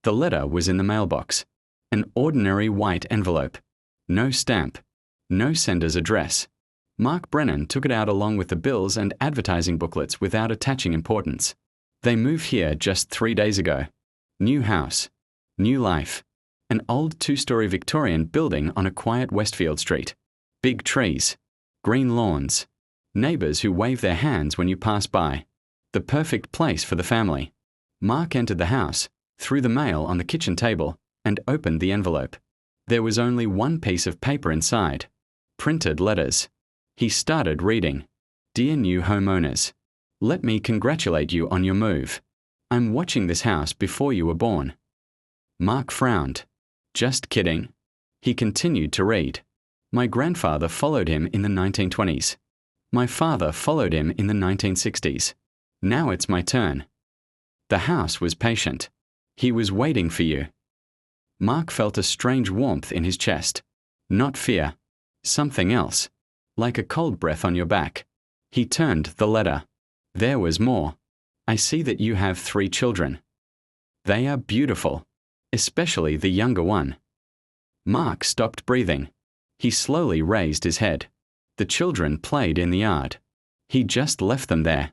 The letter was in the mailbox. An ordinary white envelope. No stamp. No sender's address. Mark Brennan took it out along with the bills and advertising booklets without attaching importance. They moved here just 3 days ago. New house. New life. An old 2-story Victorian building on a quiet Westfield street. Big trees. Green lawns. Neighbors who wave their hands when you pass by. The perfect place for the family. Mark entered the house, threw the mail on the kitchen table, and opened the envelope. There was only one piece of paper inside. Printed letters. He started reading. Dear new homeowners. Let me congratulate you on your move. I'm watching this house before you were born. Mark frowned. Just kidding. He continued to read. My grandfather followed him in the 1920s. My father followed him in the 1960s. Now it's my turn. The house was patient. He was waiting for you. Mark felt a strange warmth in his chest. Not fear. Something else. Like a cold breath on your back. He turned the letter. There was more. I see that you have 3 children. They are beautiful. Especially the younger one. Mark stopped breathing. He slowly raised his head. The children played in the yard. He just left them there.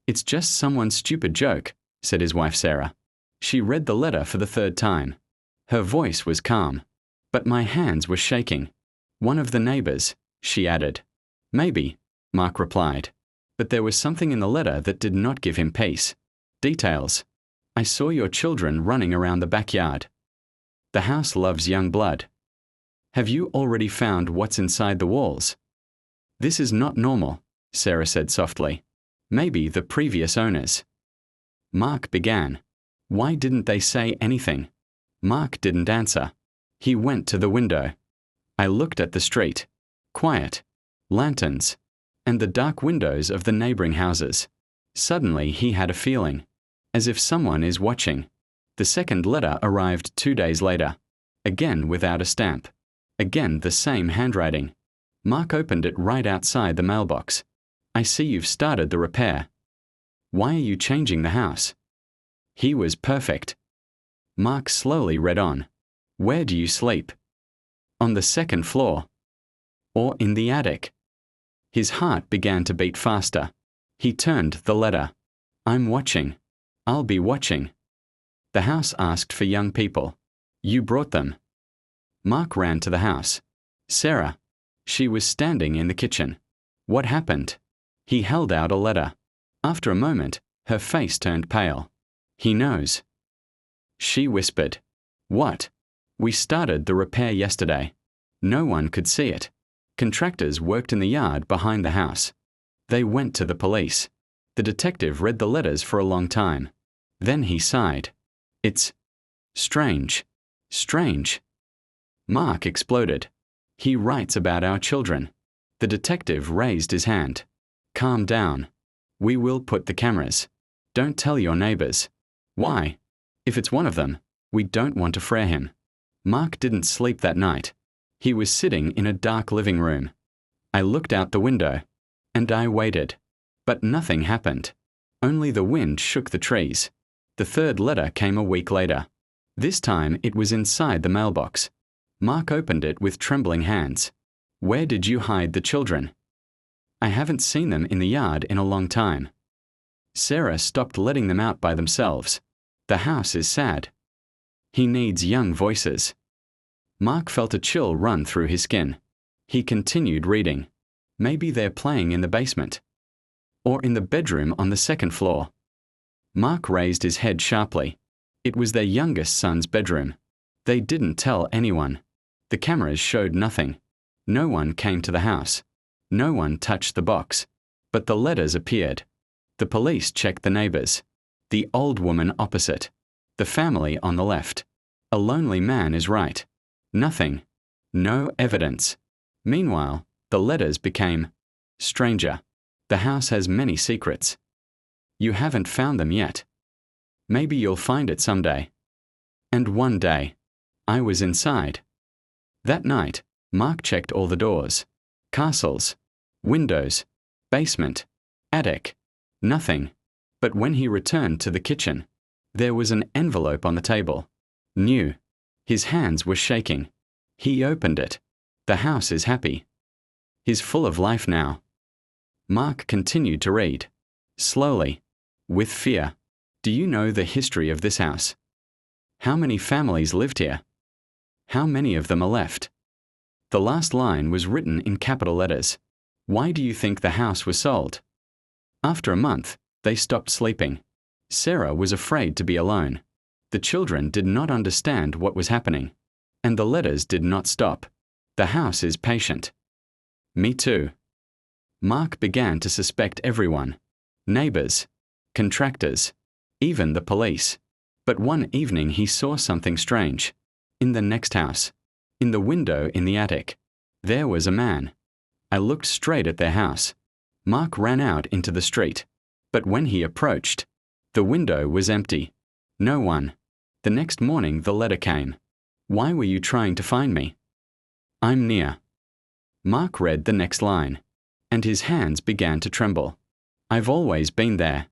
It's just someone's stupid joke, said his wife Sarah. She read the letter for the 3rd time. Her voice was calm. But my hands were shaking. One of the neighbors, she added. Maybe, Mark replied. But there was something in the letter that did not give him peace. Details. I saw your children running around the backyard. The house loves young blood. Have you already found what's inside the walls? This is not normal, Sarah said softly. Maybe the previous owners. Mark began. Why didn't they say anything? Mark didn't answer. He went to the window. I looked at the street. Quiet. Lanterns. And the dark windows of the neighboring houses. Suddenly he had a feeling. As if someone is watching. The second letter arrived 2 days later. Again without a stamp. Again the same handwriting. Mark opened it right outside the mailbox. I see you've started the repair. Why are you changing the house? He was perfect. Mark slowly read on. Where do you sleep? On the 2nd floor. Or in the attic. His heart began to beat faster. He turned the letter. I'm watching. I'll be watching. The house asked for young people. You brought them. Mark ran to the house. Sarah. She was standing in the kitchen. What happened? He held out a letter. After a moment, her face turned pale. He knows. She whispered. What? We started the repair yesterday. No one could see it. Contractors worked in the yard behind the house. They went to the police. The detective read the letters for a long time. Then he sighed. It's strange. Strange. Mark exploded. He writes about our children. The detective raised his hand. Calm down. We will put the cameras. Don't tell your neighbors. Why? If it's one of them, we don't want to frighten him. Mark didn't sleep that night. He was sitting in a dark living room. I looked out the window. And I waited. But nothing happened. Only the wind shook the trees. The 3rd letter came a week later. This time it was inside the mailbox. Mark opened it with trembling hands. Where did you hide the children? I haven't seen them in the yard in a long time. Sarah stopped letting them out by themselves. The house is sad. He needs young voices. Mark felt a chill run through his skin. He continued reading. Maybe they're playing in the basement. Or in the bedroom on the 2nd floor. Mark raised his head sharply. It was their youngest son's bedroom. They didn't tell anyone. The cameras showed nothing. No one came to the house. No one touched the box. But the letters appeared. The police checked the neighbors. The old woman opposite. The family on the left. A lonely man is right. Nothing. No evidence. Meanwhile, the letters became stranger. The house has many secrets. You haven't found them yet. Maybe you'll find it someday. And one day, I was inside. That night, Mark checked all the doors. Castles. Windows. Basement. Attic. Nothing. But when he returned to the kitchen, there was an envelope on the table. New. His hands were shaking. He opened it. The house is happy. He's full of life now. Mark continued to read. Slowly. With fear. Do you know the history of this house? How many families lived here? How many of them are left? The last line was written in capital letters. Why do you think the house was sold? After a month, they stopped sleeping. Sarah was afraid to be alone. The children did not understand what was happening. And the letters did not stop. The house is patient. Me too. Mark began to suspect everyone. Neighbors, contractors, even the police. But one evening he saw something strange. In the next house. In the window in the attic. There was a man. I looked straight at their house. Mark ran out into the street. But when he approached, the window was empty. No one. The next morning the letter came. Why were you trying to find me? I'm near. Mark read the next line. And his hands began to tremble. I've always been there.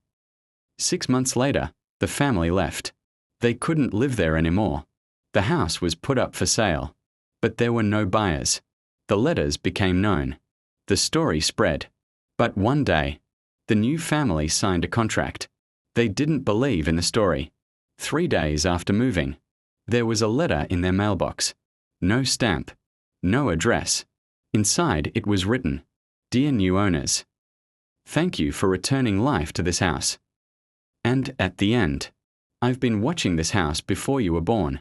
6 months later, the family left. They couldn't live there anymore. The house was put up for sale. But there were no buyers. The letters became known. The story spread. But one day, the new family signed a contract. They didn't believe in the story. 3 days after moving, there was a letter in their mailbox. No stamp. No address. Inside it was written, Dear new owners, thank you for returning life to this house. And at the end, I've been watching this house before you were born.